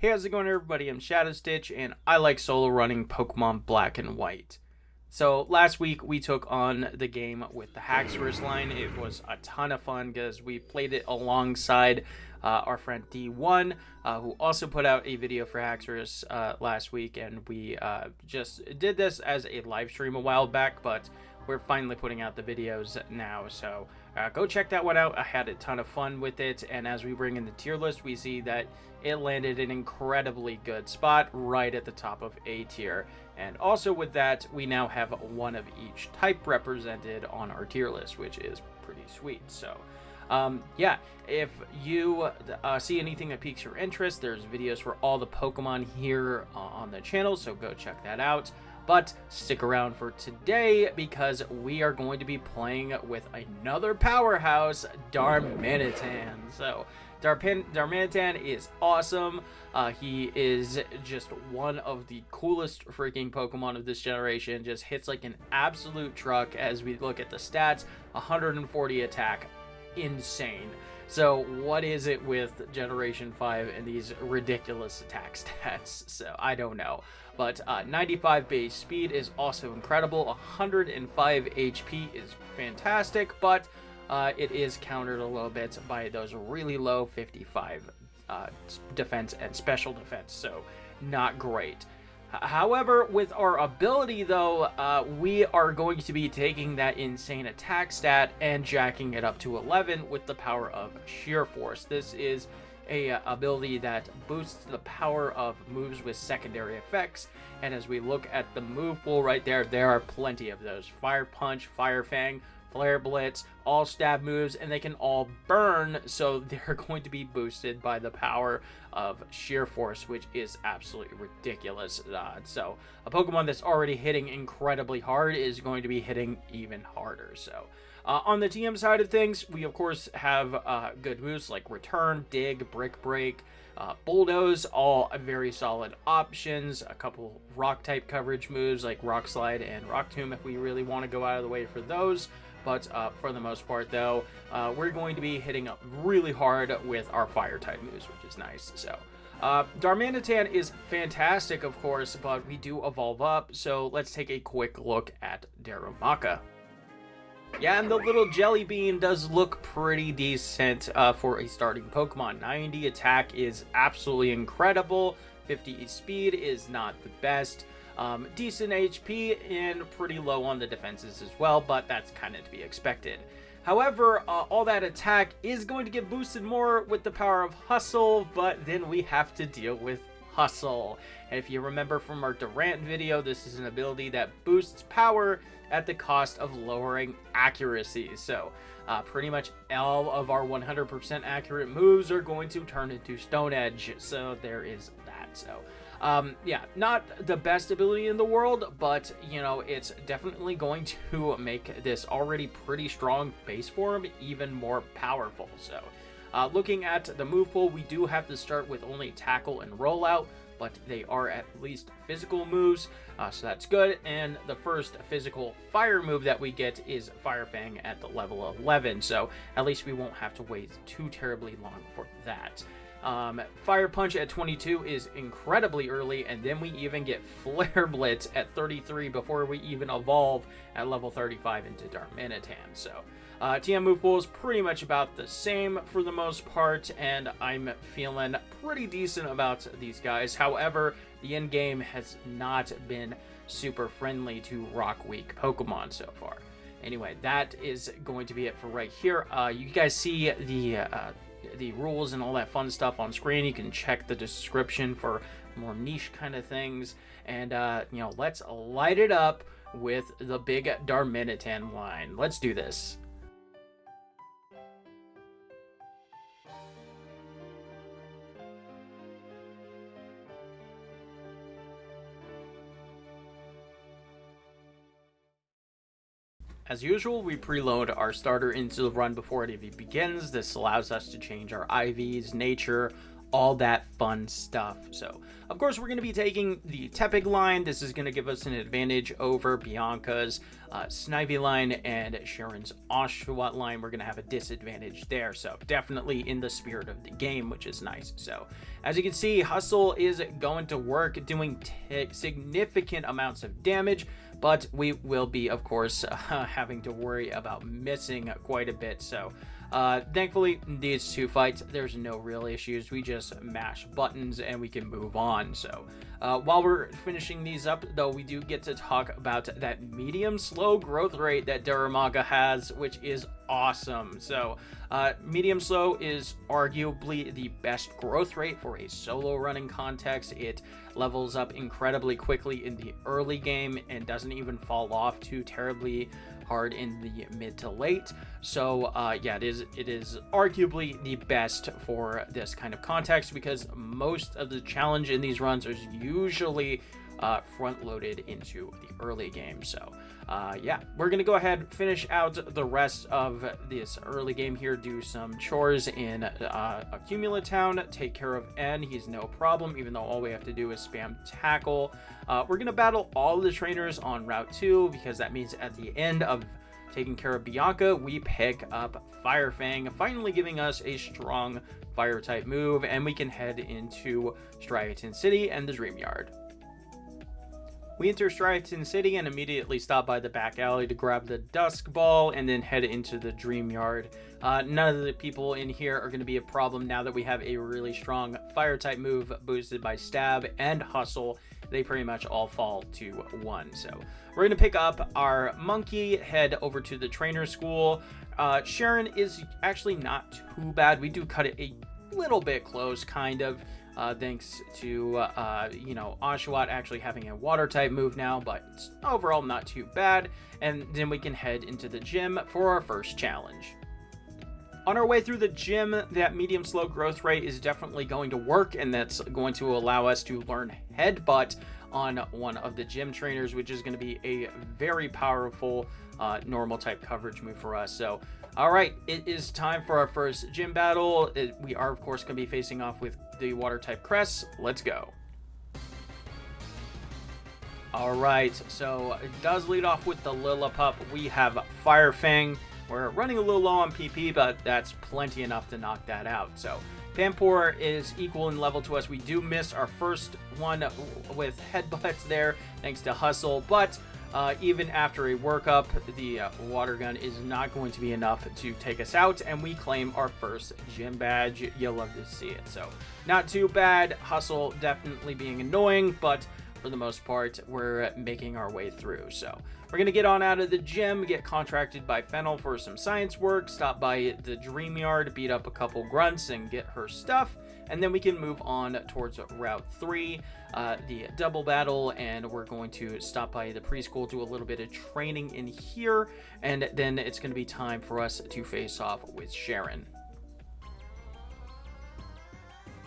Hey, how's it going, everybody? I'm Shadow Stitch, and I like solo running Pokemon Black and White. So last week we took on the game with the Haxorus line. It was a ton of fun because we played it alongside our friend D1, who also put out a video for Haxorus last week, and we just did this as a live stream a while back, but we're finally putting out the videos now, so go check that one out. I had a ton of fun with it, and as we bring in the tier list, we see that it landed an incredibly good spot right at the top of A tier. And also with that, we now have one of each type represented on our tier list, which is pretty sweet. So yeah, if you see anything that piques your interest, there's videos for all the Pokemon here on the channel, so go check that out. But stick around for today because we are going to be playing with another powerhouse, Darmanitan. So Darmanitan is awesome. He is just one of the coolest freaking Pokemon of this generation. Just hits like an absolute truck as we look at the stats. 140 attack. Insane. So what is it with Generation 5 and these ridiculous attack stats? So I don't know. But 95 base speed is also incredible. 105 HP is fantastic, but it is countered a little bit by those really low 55 defense and special defense, so not great. However, with our ability though, we are going to be taking that insane attack stat and jacking it up to 11 with the power of Sheer Force. This is a ability that boosts the power of moves with secondary effects, and as we look at the move pool right there, there are plenty of those. Fire Punch, Fire Fang, Flare Blitz, all stab moves, and they can all burn, so they're going to be boosted by the power of Sheer Force, which is absolutely ridiculous. So a Pokemon that's already hitting incredibly hard is going to be hitting even harder. So on the TM side of things, we of course have good moves like Return, Dig, Brick Break, Bulldoze, all very solid options. A couple rock type coverage moves like Rock Slide and Rock Tomb if we really want to go out of the way for those. But for the most part, though, we're going to be hitting up really hard with our fire type moves, which is nice. So Darmanitan is fantastic, of course, but we do evolve up. So let's take a quick look at Darumaka. Yeah, and the little jelly bean does look pretty decent for a starting Pokemon. 90 attack is absolutely incredible. 50 speed is not the best. Decent HP and pretty low on the defenses as well, but that's kind of to be expected. However, all that attack is going to get boosted more with the power of Hustle, but then we have to deal with Hustle. And if you remember from our Durant video, this is an ability that boosts power at the cost of lowering accuracy. So pretty much all of our 100% accurate moves are going to turn into Stone Edge. So there is that. So yeah, not the best ability in the world, but you know, it's definitely going to make this already pretty strong base form even more powerful. So looking at the move pool, we do have to start with only Tackle and Rollout, but they are at least physical moves, so that's good. And the first physical fire move that we get is Fire Fang at the level 11, so at least we won't have to wait too terribly long for that. Fire Punch at 22 is incredibly early, and then we even get Flare Blitz at 33 before we even evolve at level 35 into Darmanitan. So TM move pool is pretty much about the same for the most part, and I'm feeling pretty decent about these guys. However, the end game has not been super friendly to rock weak Pokemon so far. Anyway, that is going to be it for right here. You guys see the rules and all that fun stuff on screen. You can check the description for more niche kind of things, and you know, let's light it up with the big Darmanitan line. Let's do this. As usual, we preload our starter into the run before it even begins. This allows us to change our IVs, nature, all that fun stuff. So of course we're going to be taking the Tepig line. This is going to give us an advantage over Bianca's Snivy line and Sharon's Oshawott line. We're going to have a disadvantage there, so definitely in the spirit of the game, which is nice. So as you can see, Hustle is going to work, doing significant amounts of damage, but we will be, of course, having to worry about missing quite a bit. So thankfully, these two fights, there's no real issues. We just mash buttons and we can move on. So while we're finishing these up, though, we do get to talk about that medium slow growth rate that Darmanitan has, which is awesome. So medium slow is arguably the best growth rate for a solo running context. It levels up incredibly quickly in the early game and doesn't even fall off too terribly hard in the mid to late. So yeah, it is arguably the best for this kind of context, because most of the challenge in these runs is usually front loaded into the early game. So yeah, we're gonna go ahead, finish out the rest of this early game here, do some chores in Accumula Town, take care of N. He's no problem, even though all we have to do is spam tackle. We're gonna battle all the trainers on Route 2, because that means at the end of taking care of Bianca, we pick up Fire Fang, finally giving us a strong fire type move, and we can head into Striaton City and the Dream Yard. We enter Striaton City and immediately stop by the back alley to grab the Dusk Ball and then head into the Dream Yard. None of the people in here are going to be a problem now that we have a really strong fire type move boosted by Stab and Hustle. They pretty much all fall to 1. So we're going to pick up our monkey, head over to the trainer school. Sharon is actually not too bad. We do cut it a little bit close, kind of. Thanks to, you know, Oshawott actually having a water type move now, but it's overall not too bad. And then we can head into the gym for our first challenge. On our way through the gym, that medium slow growth rate is definitely going to work, and that's going to allow us to learn Headbutt on one of the gym trainers, which is going to be a very powerful normal type coverage move for us. So all right, it is time for our first gym battle. We are, of course, going to be facing off with the water type Cress. Let's go. All right, so it does lead off with the Lillipup. We have Fire Fang. We're running a little low on PP, but that's plenty enough to knock that out. So Pampor is equal in level to us. We do miss our first one with headbutts there, thanks to Hustle, but even after a workup, the water gun is not going to be enough to take us out, and we claim our first gym badge. You'll love to see it. So not too bad. Hustle definitely being annoying, but for the most part, we're making our way through. So we're going to get on out of the gym, get contracted by Fennel for some science work, stop by the Dream Yard, beat up a couple grunts and get her stuff, and then we can move on towards Route 3, the double battle, and we're going to stop by the preschool, do a little bit of training in here, and then it's going to be time for us to face off with Sharon.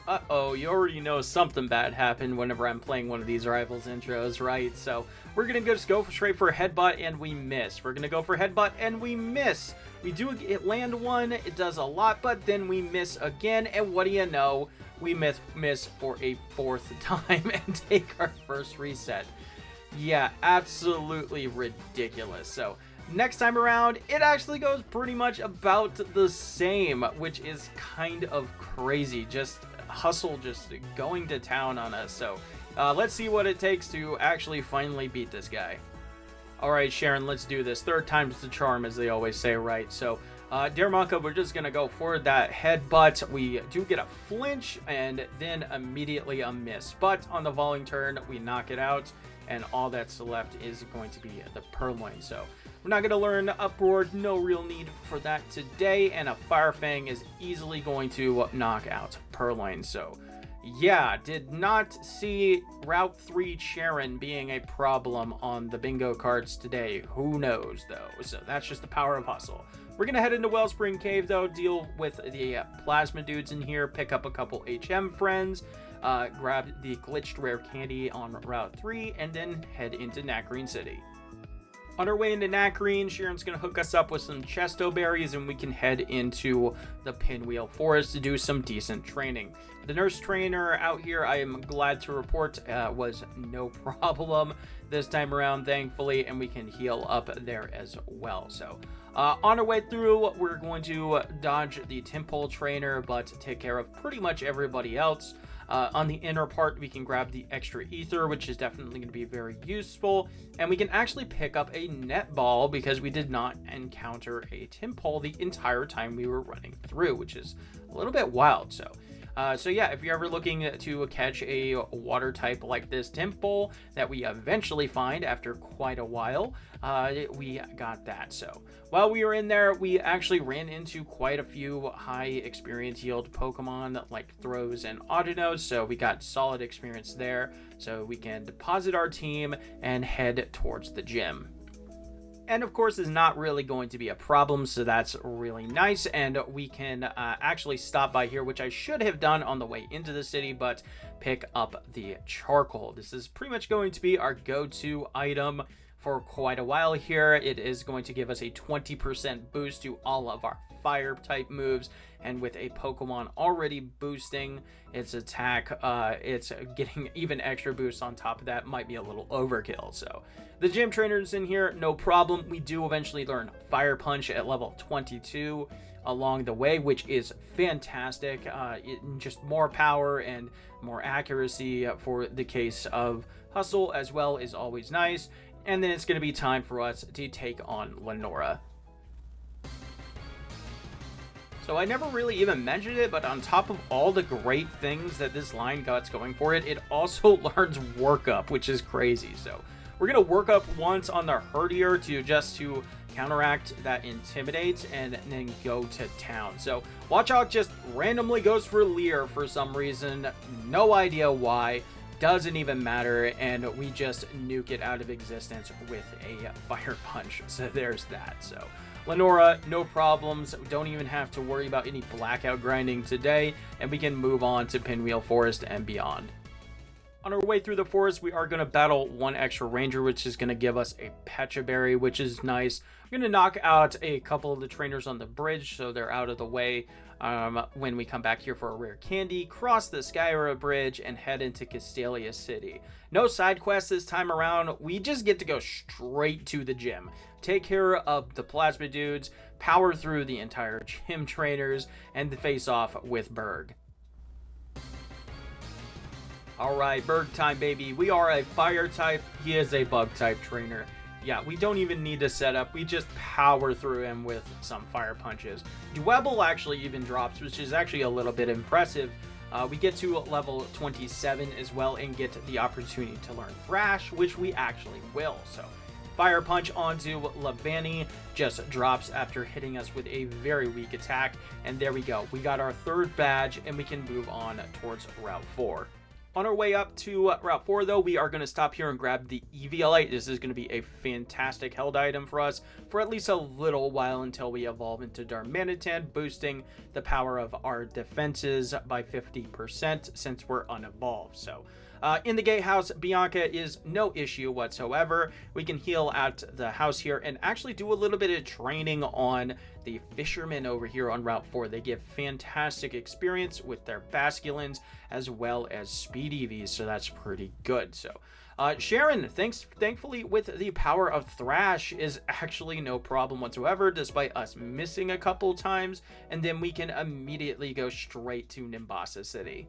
Uh-oh, you already know something bad happened whenever I'm playing one of these Rivals intros, right? So we're going to just go straight for a Headbutt, and we miss. We're going to go for Headbutt, and we miss. We do land one, it does a lot, but then we miss again, and what do you know? We miss for a 4th time and take our first reset. Yeah, absolutely ridiculous. So next time around, it actually goes pretty much about the same, which is kind of crazy. Just Hustle just going to town on us. So let's see what it takes to actually finally beat this guy. All right, Sharon, let's do this. 3rd time's the charm, as they always say, right? So Darmanitan, we're just going to go for that headbutt. We do get a flinch and then immediately a miss. But on the volleying turn, we knock it out, and all that's left is going to be the Purloin. So we're not going to learn Uproar, no real need for that today, and a Fire Fang is easily going to knock out Purloin. So yeah, did not see Route 3 Sharon being a problem on the bingo cards today. Who knows, though? So that's just the power of Hustle. We're going to head into Wellspring Cave, though, deal with the plasma dudes in here, pick up a couple HM friends, grab the glitched rare candy on Route 3, and then head into Nacrene City. On our way into Nacrene, Sharon's going to hook us up with some Chesto berries, and we can head into the Pinwheel Forest to do some decent training. The nurse trainer out here, I am glad to report, was no problem this time around, thankfully, and we can heal up there as well. So on our way through, we're going to dodge the Temple trainer, but take care of pretty much everybody else. On the inner part, we can grab the extra ether, which is definitely going to be very useful. And we can actually pick up a netball because we did not encounter a Temple the entire time we were running through, which is a little bit wild. So yeah, if you're ever looking to catch a water type like this Temple that we eventually find after quite a while, we got that. So while we were in there, we actually ran into quite a few high experience yield Pokemon like Throws and Audinodes, so we got solid experience there. So we can deposit our team and head towards the gym. And of course is not really going to be a problem, so that's really nice. And we can actually stop by here, which I should have done on the way into the city, but pick up the charcoal. This is pretty much going to be our go-to item for quite a while here. It is going to give us a 20% boost to all of our fire type moves, and with a Pokemon already boosting its attack, it's getting even extra boosts on top of that. Might be a little overkill. So the gym trainers in here, no problem. We do eventually learn Fire Punch at level 22 along the way, which is fantastic. Just more power and more accuracy for the case of Hustle as well is always nice. And then it's going to be time for us to take on Lenora. So I never really even mentioned it, but on top of all the great things that this line got going for it, it also learns Work Up, which is crazy. So we're going to Work Up once on the Herdier to counteract that Intimidate and then go to town. So Watchog just randomly goes for Leer for some reason. No idea why. Doesn't even matter, and we just nuke it out of existence with a Fire Punch. So there's that. So Lenora, no problems. We don't even have to worry about any blackout grinding today, and we can move on to Pinwheel Forest and beyond. On our way through the forest, we are going to battle one extra ranger, which is going to give us a Pecha Berry, which is nice. I'm going to knock out a couple of the trainers on the bridge, so they're out of the way. When we come back here for a rare candy, cross the Skyra Bridge, and head into Castelia City. No side quests this time around. We just get to go straight to the gym. Take care of the Plasma Dudes, power through the entire gym trainers, and face off with Berg. Alright, Berg time, baby. We are a fire type. He is a bug type trainer. Yeah, we don't even need to set up. We just power through him with some fire punches. Dwebble actually even drops, which is actually a little bit impressive. We get to level 27 as well and get the opportunity to learn Thrash, which we actually will. So Fire Punch onto Lavani just drops after hitting us with a very weak attack. And there we go. We got our third badge, and we can move on towards Route 4. On our way up to Route 4, though, we are going to stop here and grab the Eviolite. This is going to be a fantastic held item for us for at least a little while until we evolve into Darmanitan, boosting the power of our defenses by 50% since we're unevolved. So in the gatehouse, Bianca is no issue whatsoever. We can heal at the house here and actually do a little bit of training on the fishermen over here on Route 4. They give fantastic experience with their Basculins as well as speed EVs, so that's pretty good. So Sharon, thankfully with the power of Thrash is actually no problem whatsoever, despite us missing a couple times, and then we can immediately go straight to Nimbasa City.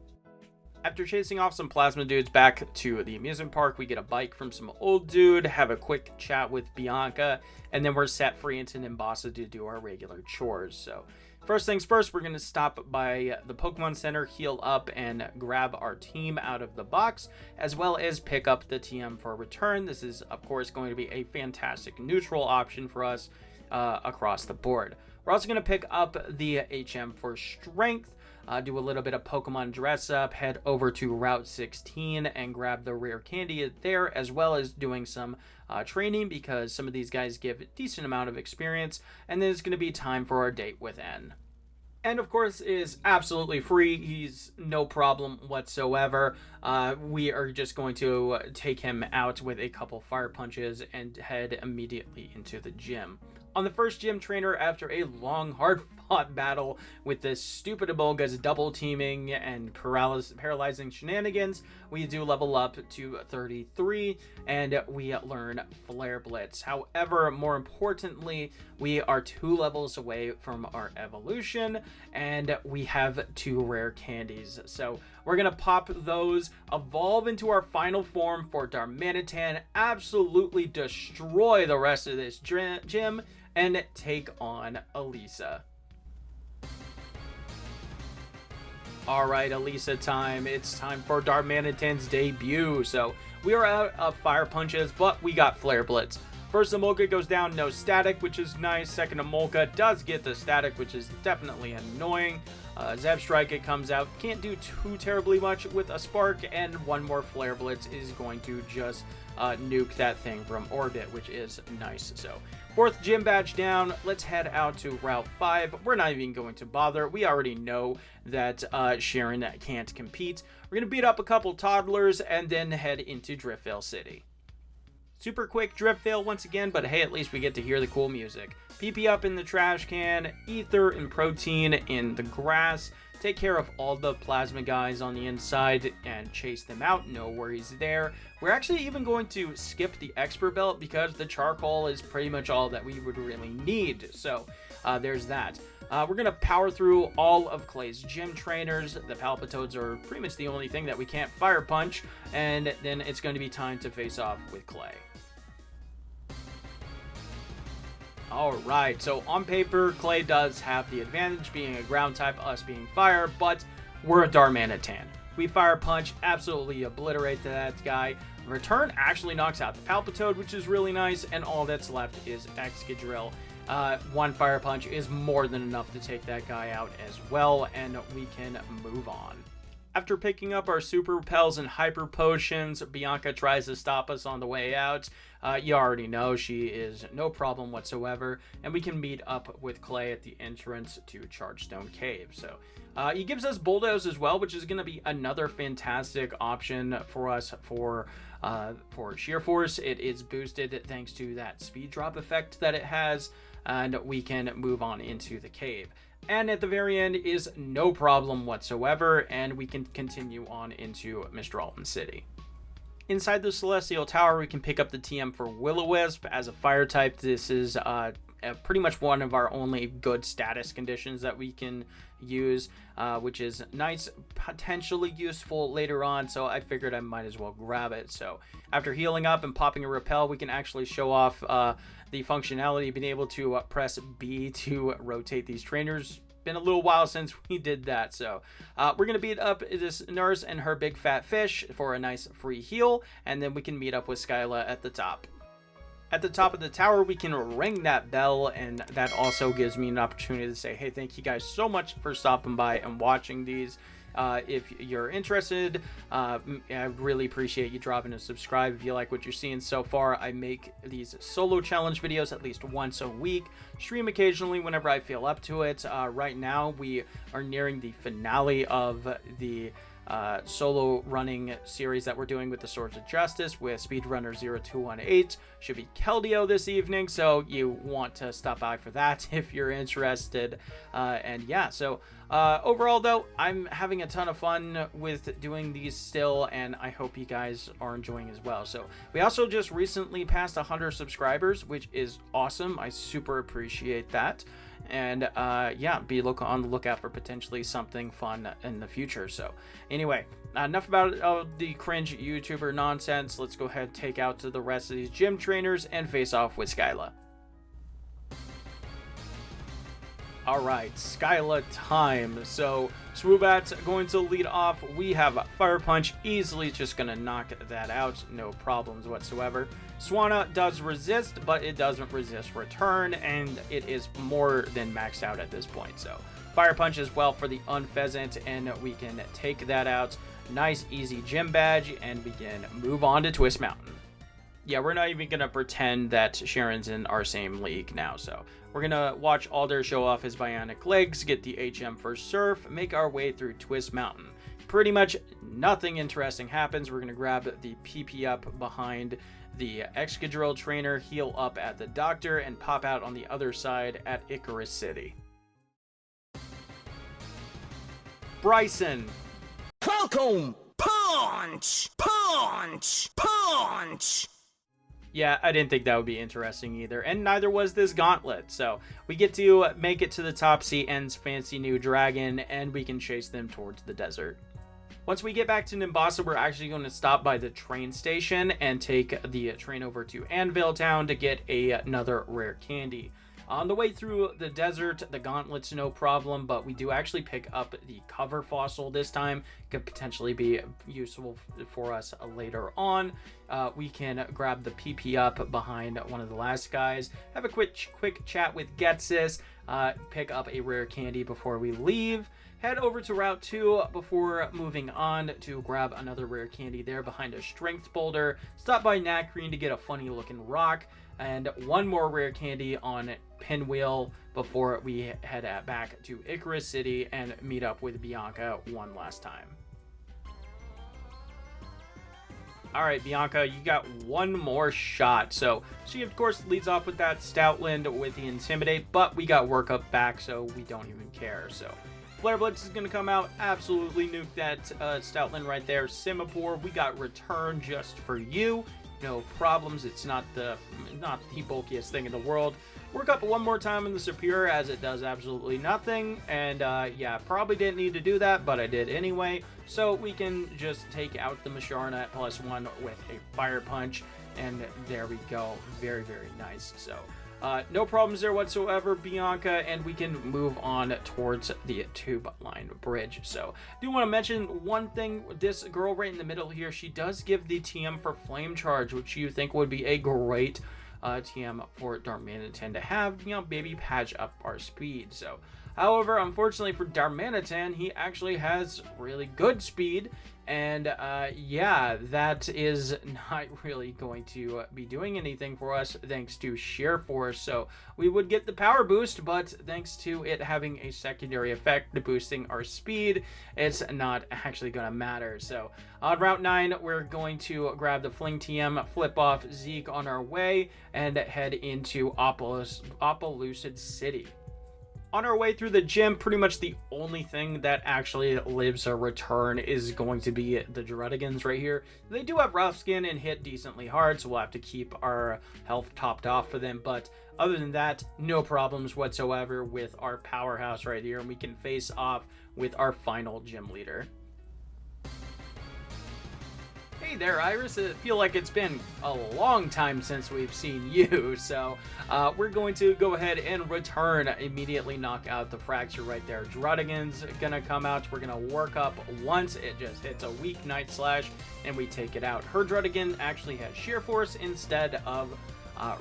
After chasing off some Plasma Dudes back to the amusement park, we get a bike from some old dude, have a quick chat with Bianca, and then we're set free into Nimbasa to do our regular chores. So first things first, we're going to stop by the Pokemon Center, heal up, and grab our team out of the box, as well as pick up the TM for a return. This is, of course, going to be a fantastic neutral option for us across the board. We're also going to pick up the HM for strength, do a little bit of Pokemon dress up, head over to Route 16 and grab the rare candy there, as well as doing some training because some of these guys give a decent amount of experience. And then it's going to be time for our date with N. And of course is absolutely free. He's no problem whatsoever. We are just going to take him out with a couple fire punches and head immediately into the gym. On the first gym trainer, after a long, hard-fought battle with this stupid Emolga's double teaming and paralyzing shenanigans, we do level up to 33, and we learn Flare Blitz. However, more importantly, we are 2 levels away from our evolution, and we have 2 rare candies. So we're going to pop those, evolve into our final form for Darmanitan, absolutely destroy the rest of this gym, and take on Elisa. Alright, Elisa time. It's time for Darmanitan's debut. So we are out of fire punches, but we got Flare Blitz. First Emolga goes down, no static, which is nice. Second Emolga does get the static, which is definitely annoying. Zeb Strike, it comes out. Can't do too terribly much with a Spark, and one more Flare Blitz is going to just nuke that thing from orbit, which is nice. So 4th gym badge down. Let's head out to Route 5. We're not even going to bother. We already know that Sharon can't compete. We're going to beat up a couple toddlers and then head into Driftvale City. Super quick Driftvale once again, but hey, at least we get to hear the cool music. PP up in the trash can, ether and protein in the grass. Take care of all the plasma guys on the inside and chase them out. No worries there. We're actually even going to skip the expert belt because the charcoal is pretty much all that we would really need. So there's that. We're going to power through all of Clay's gym trainers. The Palpitoads are pretty much the only thing that we can't fire punch. And then it's going to be time to face off with Clay. Alright, so on paper, Clay does have the advantage, being a ground type, us being fire, but we're a Darmanitan. We fire punch, absolutely obliterate that guy. Return actually knocks out the Palpitoad, which is really nice, and all that's left is Excadrill. 1 fire punch is more than enough to take that guy out as well, and we can move on. After picking up our super repels and hyper potions, Bianca tries to stop us on the way out. You already know she is no problem whatsoever, and we can meet up with Clay at the entrance to Chargestone Cave. So he gives us Bulldoze as well, which is going to be another fantastic option for us for Sheer Force. It is boosted thanks to that speed drop effect that it has, and we can move on into the cave. And at the very end is no problem whatsoever, and we can continue on into Mr. Alton City. Inside the Celestial Tower, we can pick up the TM for Will-O-Wisp. As a fire type, this is pretty much one of our only good status conditions that we can use, which is nice, potentially useful later on, so I figured I might as well grab it. So after healing up and popping a repel, we can actually show off the functionality of being able to press B to rotate these trainers. Been a little while since we did that, so we're gonna beat up this nurse and her big fat fish for a nice free heal, and then we can meet up with Skyla at the top. At the top of the tower, we can ring that bell, and that also gives me an opportunity to say, hey, thank you guys so much for stopping by and watching these. If you're interested, I really appreciate you dropping a subscribe if you like what you're seeing so far. I make these solo challenge videos at least once a week, stream occasionally whenever I feel up to it. Right now we are nearing the finale of the solo running series that we're doing with the Swords of Justice with Speedrunner 0218. Should be Keldeo this evening, so you want to stop by for that if you're interested. And yeah, so overall though, I'm having a ton of fun with doing these still, and I hope you guys are enjoying as well. So we also just recently passed 100 subscribers, which is awesome. I super appreciate that. And yeah, be on the lookout for potentially something fun in the future. So anyway, enough about the cringe YouTuber nonsense. Let's go ahead and take out to the rest of these gym trainers and face off with Skyla. Alright, Skyla time. So Swoobat's going to lead off. We have Fire Punch, easily just going to knock that out, no problems whatsoever. Swanna does resist, but it doesn't resist return, and it is more than maxed out at this point. So Fire Punch as well for the Unpheasant, and we can take that out. Nice easy gym badge, and we can move on to Twist Mountain. Yeah, we're not even going to pretend that Sharon's in our same league now, so we're going to watch Alder show off his bionic legs, get the HM for Surf, make our way through Twist Mountain. Pretty much nothing interesting happens. We're going to grab the PP up behind the Excadrill trainer, heal up at the doctor, and pop out on the other side at Icarus City. Bryson. Falcon! Punch! Punch! Punch! Yeah, I didn't think that would be interesting either, and neither was this gauntlet. So we get to make it to the top Sea End's fancy new dragon, and we can chase them towards the desert. Once we get back to Nimbasa, we're actually going to stop by the train station and take the train over to Anvil Town to get another rare candy. On the way through the desert, the gauntlet's no problem, but we do actually pick up the cover fossil this time. Could potentially be useful for us later on. We can grab the PP up behind one of the last guys, have a quick chat with Getsis, pick up a rare candy before we leave. Head over to Route 2 before moving on to grab another rare candy there behind a strength boulder. Stop by Nacrene to get a funny looking rock. And one more rare candy on Pinwheel before we head back to Icarus City and meet up with Bianca one last time. Alright, Bianca, you got one more shot. So she, of course, leads off with that Stoutland with the Intimidate, but we got Work Up back, so we don't even care. So Flare Blitz is going to come out, absolutely nuke that Stoutland right there. Simipour, we got Return just for you. No problems. It's not the bulkiest thing in the world. Work up one more time in the Superior as it does absolutely nothing. And yeah, probably didn't need to do that, but I did anyway. So we can just take out the Masharna at +1 with a Fire Punch. And there we go. Very, very nice. So no problems there whatsoever, Bianca, and we can move on towards the Tube Line Bridge. So I do want to mention one thing. This girl right in the middle here, she does give the TM for Flame Charge, which you think would be a great TM for Darmanitan to have, you know, maybe patch up our speed. So however, unfortunately for Darmanitan, he actually has really good speed, and yeah, that is not really going to be doing anything for us thanks to Sheer Force. So we would get the power boost, but thanks to it having a secondary effect to boosting our speed, it's not actually going to matter. So on Route 9, we're going to grab the Fling TM, flip off Zeke on our way, and head into Opelucid City. On our way through the gym, pretty much the only thing that actually lives a return is going to be the Drudigans right here. They do have rough skin and hit decently hard, so we'll have to keep our health topped off for them. But other than that, no problems whatsoever with our powerhouse right here, and we can face off with our final gym leader. Hey there, Iris. I feel like it's been a long time since we've seen you, so we're going to go ahead and return, immediately knock out the Fracture right there. Drudigan's gonna come out. We're gonna work up once. It just hits a weak Night Slash, and we take it out. Her Drudigan actually has Sheer Force instead of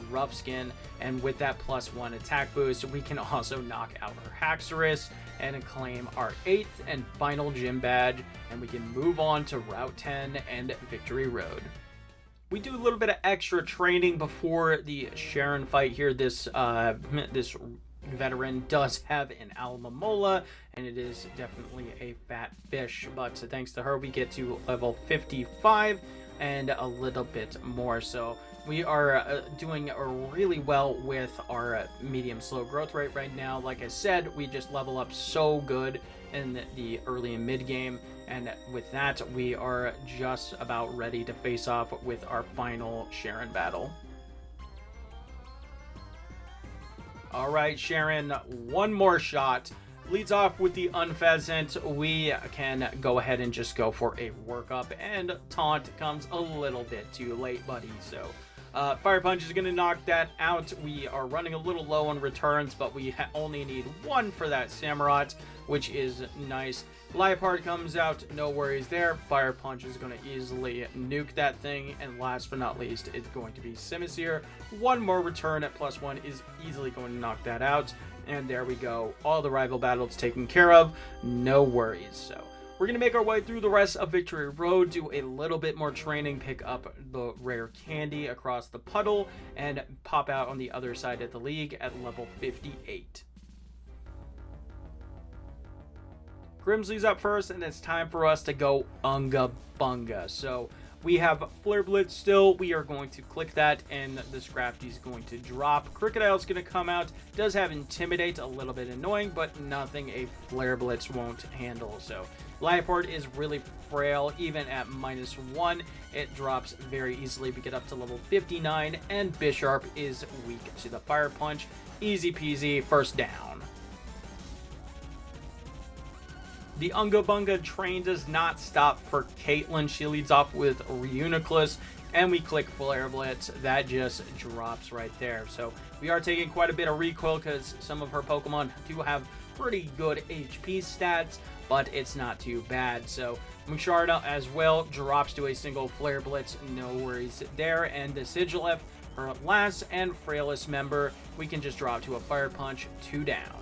Rough Skin, and with that +1 attack boost, we can also knock out her Haxorus and claim our 8th and final gym badge, and we can move on to Route 10 and Victory Road. We do a little bit of extra training before the Sharon fight here. This veteran does have an Almamola, and it is definitely a fat fish, but thanks to her we get to level 55 and a little bit more. So we are doing really well with our medium slow growth rate right now. Like I said, we just level up so good in the early and mid game, and with that we are just about ready to face off with our final Sharon battle. All right, Sharon, one more shot. Leads off with the Unpheasant. We can go ahead and just go for a workup, and Taunt comes a little bit too late, buddy. So Fire Punch is going to knock that out. We are running a little low on returns, but we only need one for that Samurott, which is nice. Liepard comes out, no worries there. Fire Punch is going to easily nuke that thing, and last but not least, it's going to be Simisear. One more return at +1 is easily going to knock that out, and there we go. All the rival battles taken care of, no worries. So we're going to make our way through the rest of Victory Road, do a little bit more training, pick up the rare candy across the puddle, and pop out on the other side of the league at level 58. Grimsley's up first, and it's time for us to go Unga Bunga. So we have Flare Blitz still. We are going to click that, and the Scrafty is going to drop. Crocodile's going to come out. Does have Intimidate, a little bit annoying, but nothing a Flare Blitz won't handle. So Liepard is really frail. Even at -1, it drops very easily. We get up to level 59, and Bisharp is weak to the Fire Punch. Easy peasy, first down. The Unga Bunga train does not stop for Caitlyn. She leads off with Reuniclus, and we click Flare Blitz. That just drops right there. So we are taking quite a bit of recoil because some of her Pokemon do have pretty good HP stats, but it's not too bad. So Musharda as well drops to a single Flare Blitz. No worries there. And the Sigilef, her last and frailest member, we can just drop to a Fire Punch, 2 down.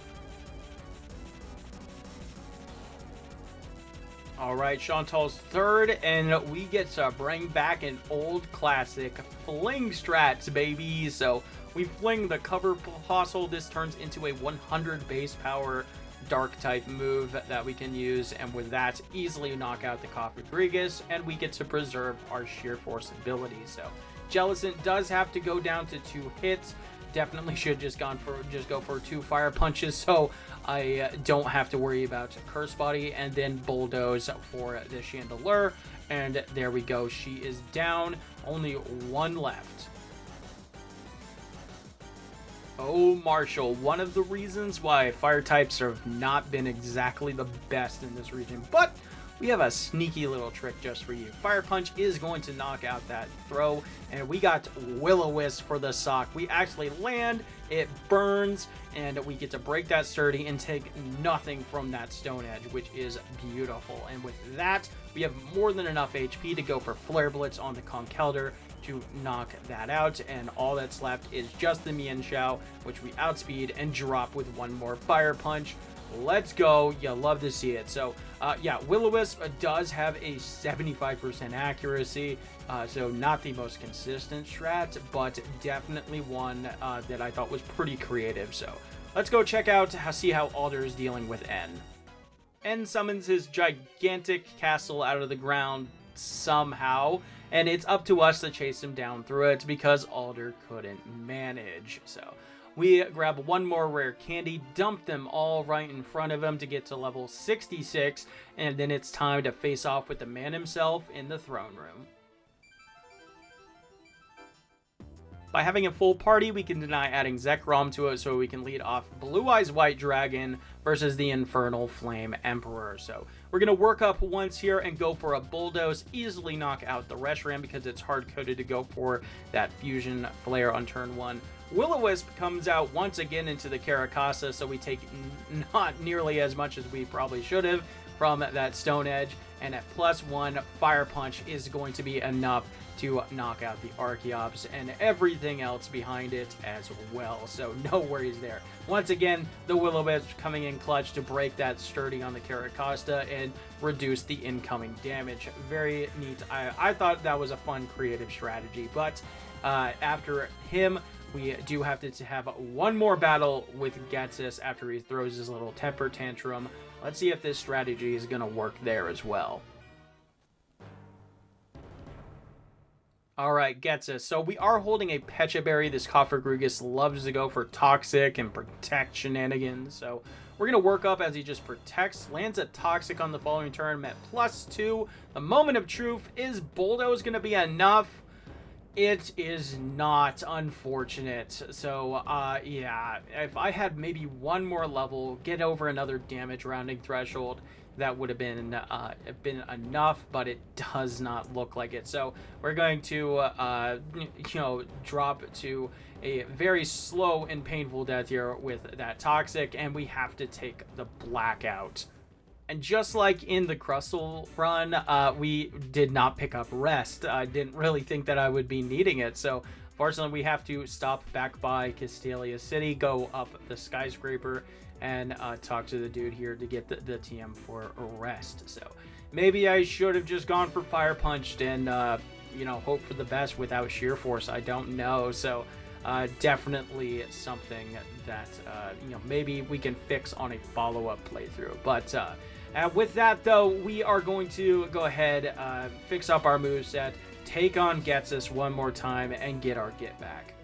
All right, Chantal's third, and we get to bring back an old classic, Fling Strats, baby. So we fling the cover fossil. This turns into a 100 base power dark type move that we can use, and with that, easily knock out the Cofagrigus, and we get to preserve our sheer force ability. So Jellicent does have to go down to 2 hits. Definitely should just go for 2 fire punches, so I don't have to worry about Curse Body, and then Bulldoze for the Chandelure, and there we go. She is down, only 1 left. Oh, Marshall, one of the reasons why fire types have not been exactly the best in this region, but we have a sneaky little trick just for you. Fire Punch is going to knock out that throw, and we got Will-O-Wisp for the sock. We actually land, it burns, and we get to break that sturdy and take nothing from that Stone Edge, which is beautiful. And with that, we have more than enough HP to go for Flare Blitz on the Conkeldurr to knock that out, and all that's left is just the Mienshao, which we outspeed and drop with 1 more Fire Punch. Let's go. You love to see it. So yeah, Will-O-Wisp does have a 75% accuracy, so not the most consistent strat, but definitely one that I thought was pretty creative. So let's go check out see how Alder is dealing with N. N summons his gigantic castle out of the ground somehow, and it's up to us to chase him down through it because Alder couldn't manage. So we grab 1 more rare candy, dump them all right in front of him to get to level 66, and then it's time to face off with the man himself in the throne room. By having a full party, we can deny adding Zekrom to it so we can lead off Blue Eyes White Dragon versus the Infernal Flame Emperor. So we're going to work up once here and go for a Bulldoze, easily knock out the Reshiram because it's hard-coded to go for that Fusion Flare on turn 1. Will-O-Wisp comes out once again into the Caracasa, so we take not nearly as much as we probably should have from that Stone Edge, and at +1, Fire Punch is going to be enough to knock out the Archeops and everything else behind it as well, so no worries there. Once again, the Will-O-Wisp coming in clutch to break that sturdy on the Caracasta and reduce the incoming damage. Very neat. I thought that was a fun creative strategy, but after him, we do have to have 1 more battle with Getsis after he throws his little temper tantrum. Let's see if this strategy is going to work there as well. Alright, Getsis. So we are holding a Pecha Berry. This Cofagrigus loves to go for Toxic and Protect shenanigans. So we're going to work up as he just protects. Lands a Toxic on the following turn at +2. The moment of truth. Is Bulldoze going to be enough? It is not, unfortunate. So, yeah, if I had maybe 1 more level, get over another damage rounding threshold, that would have been enough, but it does not look like it. So we're going to, drop to a very slow and painful death here with that Toxic, and we have to take the Blackout. And just like in the Crustle run, we did not pick up Rest. I didn't really think that I would be needing it. So, fortunately, we have to stop back by Castelia City, go up the skyscraper, and talk to the dude here to get the TM for Rest. So, maybe I should have just gone for Fire Punched and, you know, hope for the best without Sheer Force. I don't know. So definitely something that, you know, maybe we can fix on a follow-up playthrough. But with that, though, we are going to go ahead, fix up our moveset, take on Getsus one more time, and get our get back.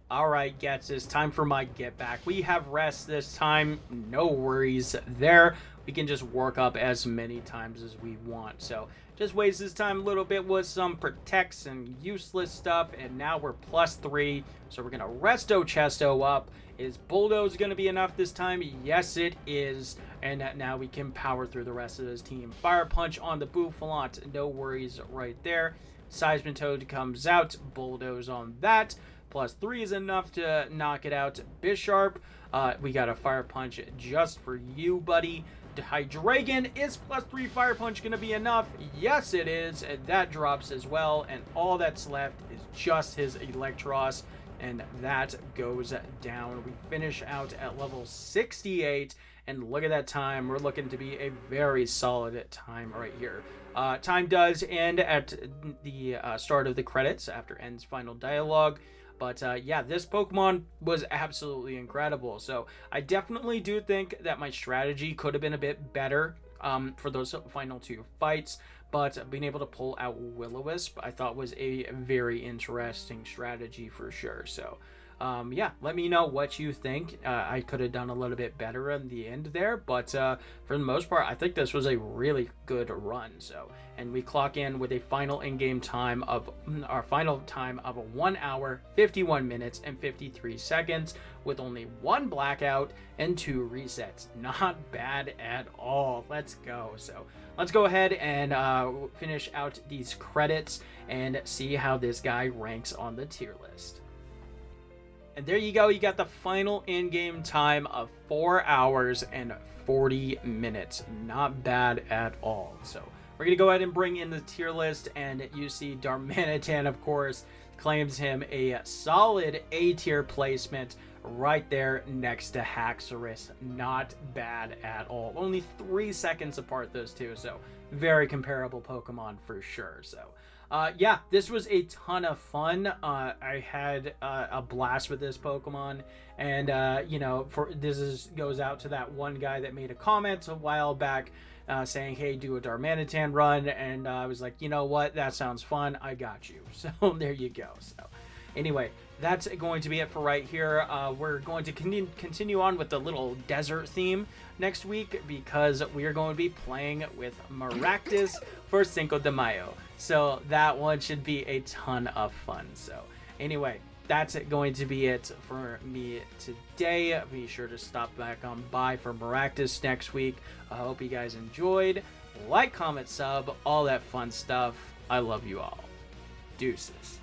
Alright, Getsus, time for my get back. We have rest this time, no worries there. We can just work up as many times as we want. So just waste this time a little bit with some protects and useless stuff, and now we're +3. So we're gonna resto Chesto up. Is Bulldoze gonna be enough this time? Yes, it is. And now we can power through the rest of his team. Fire Punch on the Boufflant, no worries right there. Seismitoad comes out, Bulldoze on that. +3 is enough to knock it out. Bisharp, we got a Fire Punch just for you, buddy. Hydreigon, is +3 Fire Punch going to be enough? Yes, it is. And that drops as well. And all that's left is just his Electros. And that goes down. We finish out at level 68. And look at that time. We're looking to be a very solid time right here. Time does end at the start of the credits after End's final dialogue. But yeah, this Pokemon was absolutely incredible. So I definitely do think that my strategy could have been a bit better for those final 2 fights. But being able to pull out Will-O-Wisp, I thought was a very interesting strategy for sure. So yeah, let me know what you think. I could have done a little bit better in the end there, but for the most part, I think this was a really good run. So, and we clock in with a final in-game time of 1 hour, 51 minutes, and 53 seconds with only 1 blackout and 2 resets. Not bad at all. Let's go. So let's go ahead and finish out these credits and see how this guy ranks on the tier list. And there you go, you got the final in-game time of 4 hours and 40 minutes. Not bad at all. So we're going to go ahead and bring in the tier list, and you see Darmanitan, of course, claims him a solid A-tier placement right there next to Haxorus. Not bad at all. Only 3 seconds apart, those two, so very comparable Pokemon for sure. So yeah, this was a ton of fun. I had a blast with this Pokemon, and you know, goes out to that one guy that made a comment a while back saying, hey, do a Darmanitan run, and I was like, you know what, that sounds fun, I got you. So there you go. So anyway, that's going to be it for right here. We're going to continue on with the little desert theme next week, because we are going to be playing with Maractus for Cinco de Mayo. So that one should be a ton of fun. So anyway, that's going to be it for me today. Be sure to stop back on by for Maractus next week. I hope you guys enjoyed. Like, comment, sub, all that fun stuff. I love you all. Deuces.